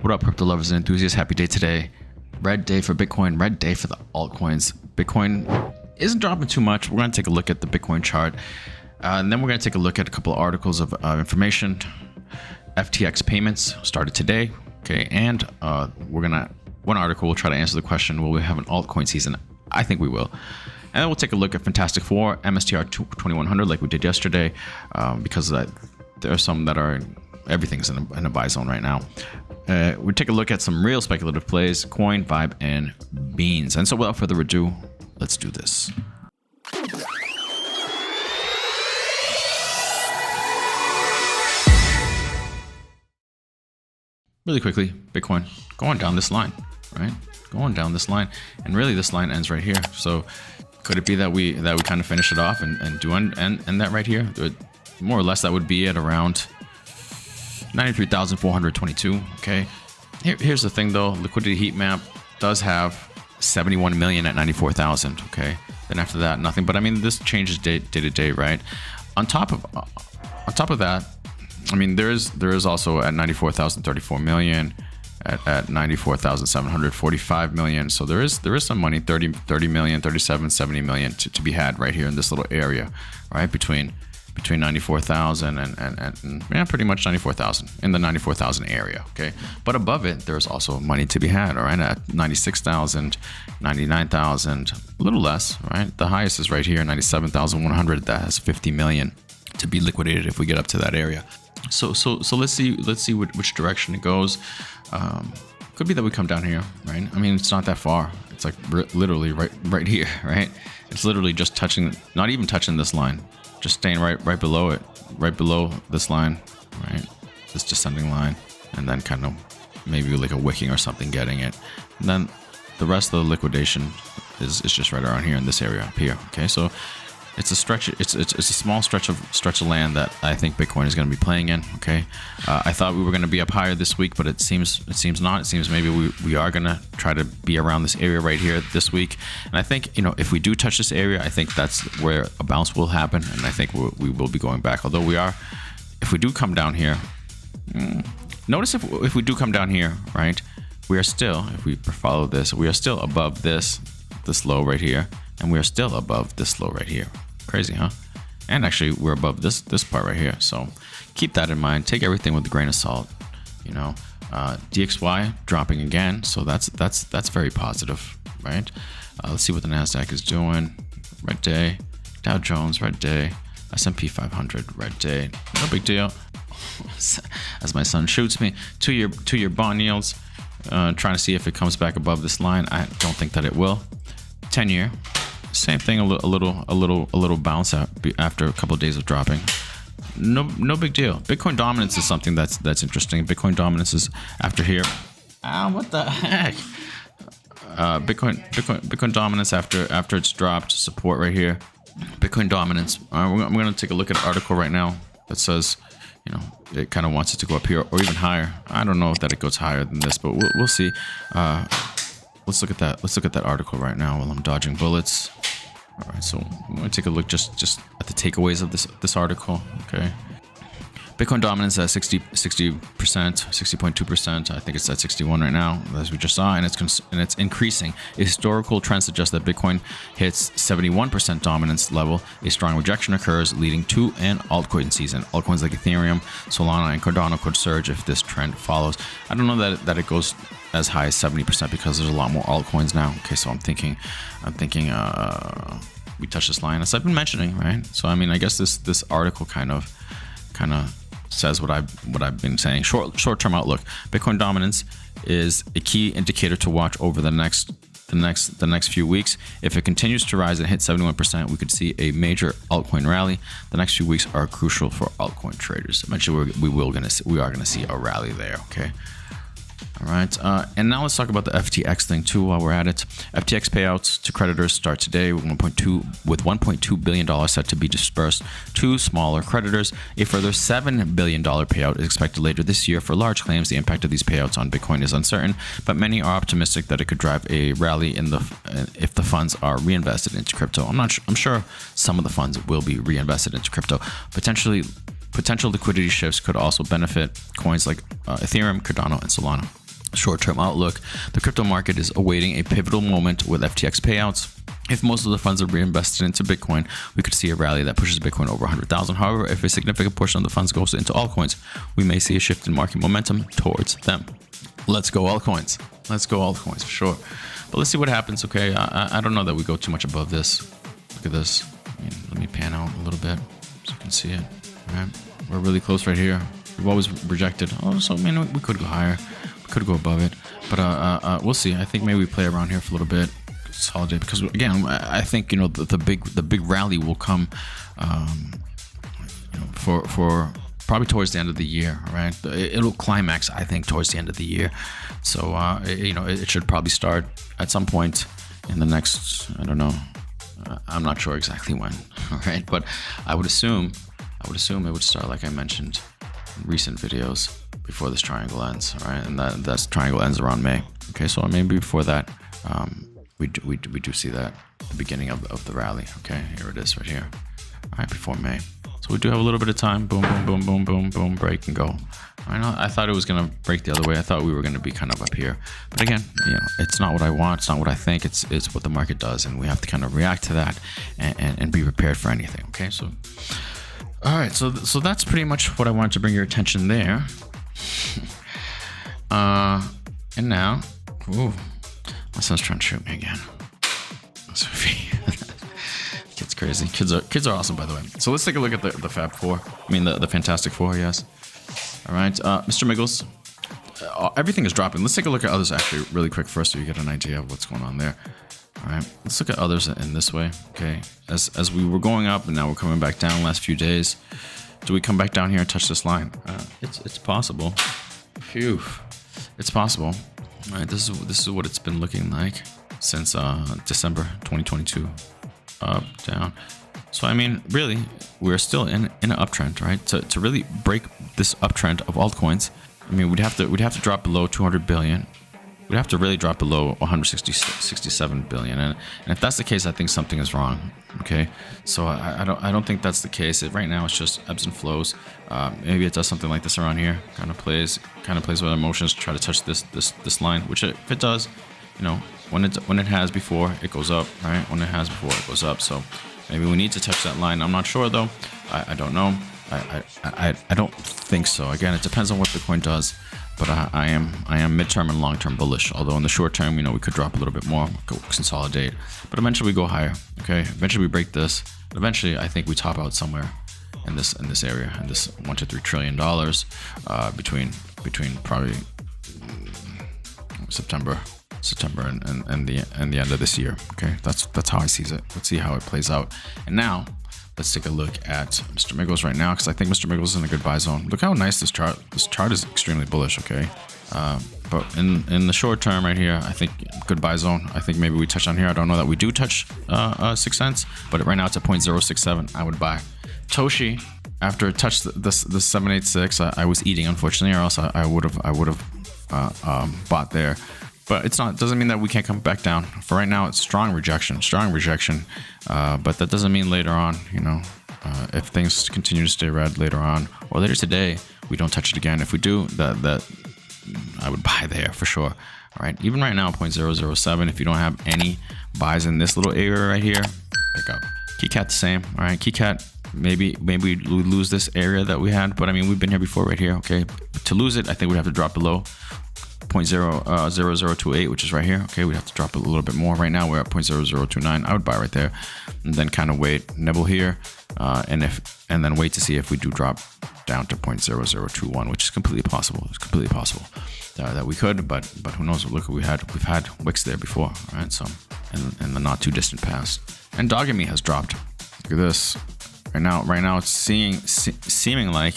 What up, crypto lovers and enthusiasts? Happy day today. Red day for Bitcoin, red day for the altcoins. Bitcoin isn't dropping too much. We're going to take a look at the Bitcoin chart. And then we're going to take a look at a couple of articles of information. FTX payments started today. Okay. And one article will try to answer the question, will we have an altcoin season? I think we will. And then we'll take a look at Fantastic Four, MSTR 2100, like we did yesterday, because there are some that are, everything's in a buy zone right now. We'll take a look at some real speculative plays, Coin, Vibe, and Beans. And so without further ado, let's do this. Really quickly, Bitcoin going down this line, right? Going down this line, and really this line ends right here. So could it be that we kind of finish it off and do end that right here? More or less, that would be at around 93,422. Okay. Here's the thing though, liquidity heat map does have 71 million at 94,000. Okay. Then after that, nothing. But I mean, this changes day to day, right? On top of that, I mean, there is also at 94,000, 34 million, at 94,745 million. So there is some money, 30 million, 37, 70 million to be had right here in this little area, right? Between 94,000 and yeah, pretty much 94,000, in the 94,000 area. Okay. But above it, there's also money to be had, all right? At 96,000, 99,000, a little less, right? The highest is right here, 97,100. That has 50 million to be liquidated if we get up to that area. So let's see which direction it goes. Could be that we come down here, right? I mean, it's not that far. It's like literally right here, right? It's literally just touching, not even touching this line, just staying right below it, right below this line, right? This descending line, and then kind of maybe like a wicking or something getting it. And then the rest of the liquidation is just right around here in this area up here. Okay, so it's a stretch. It's a small stretch of land that I think Bitcoin is going to be playing in. Okay, I thought we were going to be up higher this week, but it seems not. It seems maybe we are going to try to be around this area right here this week. And I think, you know, if we do touch this area, I think that's where a bounce will happen, and I think we will be going back. Although if we do come down here, notice if we do come down here, right, we are still, if we follow this, we are still above this low right here, and we are still above this low right here. Crazy, huh? And actually, we're above this part right here. So keep that in mind. Take everything with a grain of salt. You know, DXY dropping again, so that's very positive, right? Let's see what the Nasdaq is doing. Red day. Dow Jones, red day. S&P 500, red day. No big deal. As my son shoots me, two-year bond yields. Trying to see if it comes back above this line. I don't think that it will. 10-year. Same thing, a little bounce after a couple of days of dropping. No big deal. Bitcoin dominance is something that's interesting. Bitcoin dominance is after here. What the heck? Bitcoin dominance after it's dropped, support right here. Bitcoin dominance. I'm going to take a look at an article right now that says, you know, it kind of wants it to go up here or even higher. I don't know that it goes higher than this, but we'll see. Let's look at that. Let's look at that article right now while I'm dodging bullets. All right, so I'm going to take a look just at the takeaways of this article. Okay, Bitcoin dominance at 60%, 60.2%. I think it's at 61 right now, as we just saw, and it's increasing. A historical trend suggests that Bitcoin hits 71% dominance level. A strong rejection occurs, leading to an altcoin season. Altcoins like Ethereum, Solana, and Cardano could surge if this trend follows. I don't know that it goes as high as 70% because there's a lot more altcoins now. Okay, so I'm thinking we touch this line, as I've been mentioning, right? So I mean, I guess this article kind of says what I've been saying. Short-term outlook. Bitcoin dominance is a key indicator to watch over the next few weeks. If it continues to rise and hit 71%, we could see a major altcoin rally. The next few weeks are crucial for altcoin traders. Eventually, we are going to see a rally there. Okay. All right, and now let's talk about the FTX thing too while we're at it. FTX payouts to creditors start today with $1.2 billion set to be dispersed to smaller creditors. A further $7 billion payout is expected later this year for large claims. The impact of these payouts on Bitcoin is uncertain, but many are optimistic that it could drive a rally if the funds are reinvested into crypto. I'm sure some of the funds will be reinvested into crypto. Potential liquidity shifts could also benefit coins like Ethereum, Cardano, and Solana. short-term outlook, the crypto market is awaiting a pivotal moment with FTX payouts. If most of the funds are reinvested into Bitcoin, we could see a rally that pushes Bitcoin over 100,000. However, if a significant portion of the funds goes into altcoins, we may see a shift in market momentum towards them. Let's go altcoins. Let's go altcoins for sure. But let's see what happens. Okay, I don't know that we go too much above this. Look at this. Let me pan out a little bit so you can see it. All right, we're really close right here. We've always rejected. Oh, so we could go higher. We could go above it. But we'll see. I think maybe we play around here for a little bit. Consolidate, because again, I think the big rally will come for probably towards the end of the year, right? It'll climax, I think, towards the end of the year. So it should probably start at some point in the next, I don't know, I'm not sure exactly when, all right? But I would assume it would start, like I mentioned in recent videos, before this triangle ends, all right? And that triangle ends around May. Okay, so maybe before that. We do see that the beginning of the rally. Okay, here it is right here. All right, before May. So we do have a little bit of time. Boom, boom, boom, boom, boom, boom, break and go. I thought it was gonna break the other way. I thought we were gonna be kind of up here. But again, it's not what I want. It's not what I think. It's what the market does, and we have to kind of react to that and be prepared for anything. Okay, so all right, so that's pretty much what I wanted to bring your attention there. And now, ooh. My son's trying to shoot me again. Kid's crazy. Kids are awesome, by the way. So let's take a look at the Fab Four. I mean the Fantastic Four, yes. All right, Mr. Miggles. Everything is dropping. Let's take a look at others actually really quick first, so you get an idea of what's going on there. All right, let's look at others in this way. Okay, as we were going up and now we're coming back down. Last few days, do we come back down here and touch this line? It's possible. Phew, it's possible. All right, this is what it's been looking like since December 2022, up, down. So I mean, really, we're still in an uptrend, right? To really break this uptrend of altcoins, I mean, we'd have to drop below 200 billion. We'd have to really drop below 167 billion, and if that's the case, I think something is wrong. Okay, so I don't think that's the case. Right now, it's just ebbs and flows. Maybe it does something like this around here, kind of plays with emotions, try to touch this line, which if it does, when it has before, it goes up, right? When it has before, it goes up. So maybe we need to touch that line. I'm not sure though. I don't know. I don't think so. Again, it depends on what Bitcoin does. But I am midterm and long-term bullish. Although in the short term, we could drop a little bit more, go consolidate. But eventually we go higher. Okay, eventually we break this. But eventually, I think we top out somewhere in this area, in this $1 to $3 trillion between probably September and the end of this year. Okay, that's how I see it. Let's see how it plays out. And now, let's take a look at Mr. Miggles right now, because I think Mr. Miggles is in a good buy zone. Look how nice this chart is extremely bullish, okay? But in the short term right here, I think good buy zone. I think maybe we touch on here. I don't know that we do touch 6 cents, but right now it's at 0.067. I would buy. Toshi, after it touched the 786, I was eating, unfortunately, or else I would have bought there. But it doesn't mean that we can't come back down. For right now, it's strong rejection. But that doesn't mean later on, if things continue to stay red later on, or later today, we don't touch it again. If we do, that I would buy there for sure. All right, even right now, 0.007. If you don't have any buys in this little area right here, pick up. KeyCat the same. All right, KeyCat, maybe we lose this area that we had, but I mean, we've been here before right here. Okay, to lose it, I think we'd have to drop below 0.0028, which is right here. Okay, we'd have to drop a little bit more. Right now we're at 0.0029. I would buy right there, and then kind of wait, nibble here, and then wait to see if we do drop down to 0.0021, which is completely possible. It's completely possible that we could, but who knows? Look, we've had wicks there before, right? So in the not too distant past. And Dogemy has dropped. Look at this. Right now it's seeming like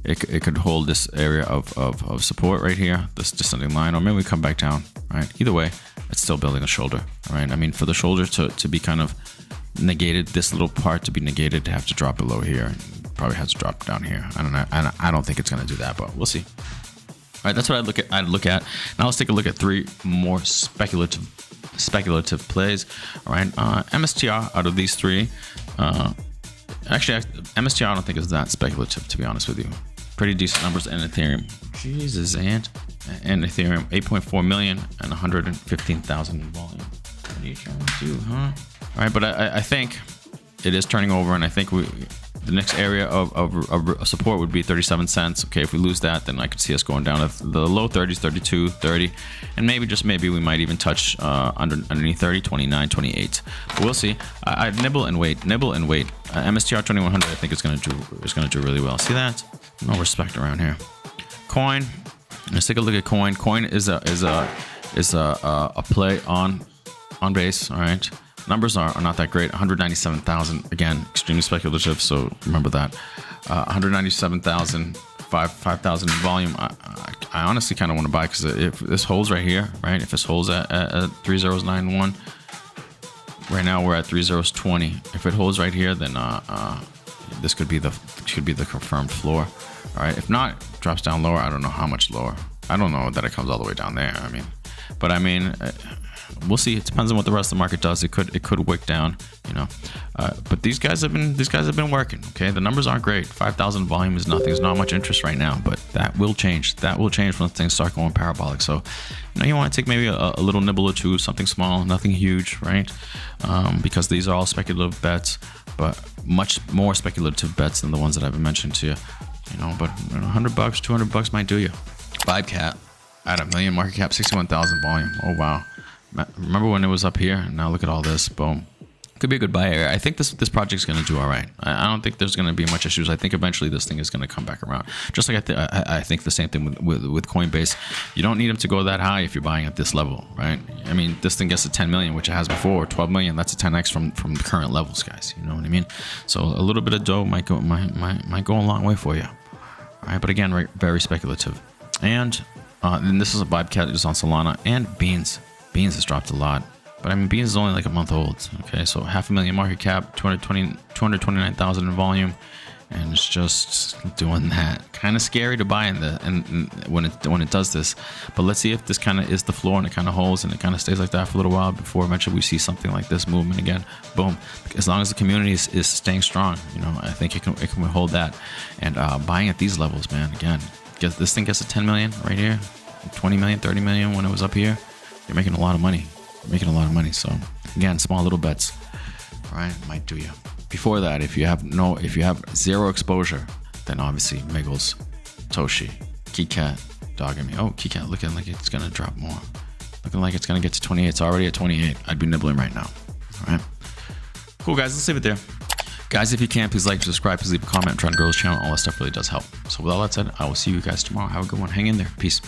it could hold this area of support right here, this descending line, or maybe we come back down, right? Either way, it's still building a shoulder, all right? I mean, for the shoulder to be kind of negated, this little part to be negated, to have to drop below here, probably has to drop down here. I don't know. I don't think it's going to do that, but we'll see. All right, that's what I'd look at. Now let's take a look at 3 more speculative plays. All right, MSTR out of these 3. Actually, MSTR I don't think is that speculative, to be honest with you. pretty decent numbers. And Ethereum, Jesus, and Ethereum, 8.4 million and 115,000 in volume. What are you trying to do, huh? All right, but I think it is turning over, and I think the next area of support would be 37 cents. Okay, if we lose that, then I could see us going down to the low 30s, 32, 30, and maybe, just maybe, we might even touch underneath 30, 29, 28. But we'll see. I nibble and wait. MSTR 2100, I think is gonna do really well. See that? No respect around here. Coin. Let's take a look at Coin. Coin is a play on base. All right. Numbers are not that great. 197,000, again, extremely speculative, so remember that. 197,000, 5,000 in volume. I honestly kind of want to buy, because if this holds right here, right? If this holds at 3091, right now we're at 3020. If it holds right here, then this could be the confirmed floor. All right. If not, it drops down lower. I don't know how much lower. I don't know that it comes all the way down there. But we'll see. It depends on what the rest of the market does. It could wick down, you know. But these guys have been working. Okay, the numbers aren't great. 5,000 volume is nothing. There's not much interest right now, but that will change. That will change when things start going parabolic. So, you know, you want to take maybe a little nibble or two, something small, nothing huge, right? Because these are all speculative bets, but much more speculative bets than the ones that I've mentioned to you. You know, but $100, $200 might do you. Vibe Cat at 1 million market cap, 61,000 volume. Oh wow. Remember when it was up here? Now look at all this. Boom. Could be a good buy area. I think this project's going to do all right. I don't think there's going to be much issues. I think eventually this thing is going to come back around. Just like I think the same thing with Coinbase. You don't need them to go that high if you're buying at this level, right? I mean, this thing gets to 10 million, which it has before, 12 million. That's a 10x from the current levels, guys. You know what I mean? So a little bit of dough might go a long way for you. All right, but again, very speculative. And this is a Vibe Cat. It's on Solana and Beans. Beans has dropped a lot, but I mean, Beans is only like a month old. Okay, so 500,000 market cap, 229,000 in volume, and it's just doing that. Kind of scary to buy when it does this. But let's see if this kind of is the floor and it kind of holds and it kind of stays like that for a little while before eventually we see something like this movement again. Boom. As long as the community is staying strong, you know, I think it can hold that. And buying at these levels, man. Again, this thing gets to 10 million right here, 20 million, 30 million when it was up here. You're making a lot of money. So again, small little bets, right? Might do you. Before that, if you have zero exposure, then obviously Miggles, Toshi, KeyCat, dogging me. Oh, KeyCat looking like it's gonna drop more. Looking like it's gonna get to 28. It's already at 28. I'd be nibbling right now. All right. Cool, guys. Let's leave it there. Guys, if you can, please like, subscribe, please leave a comment. I'm trying to grow this channel. All that stuff really does help. So with all that said, I will see you guys tomorrow. Have a good one. Hang in there. Peace.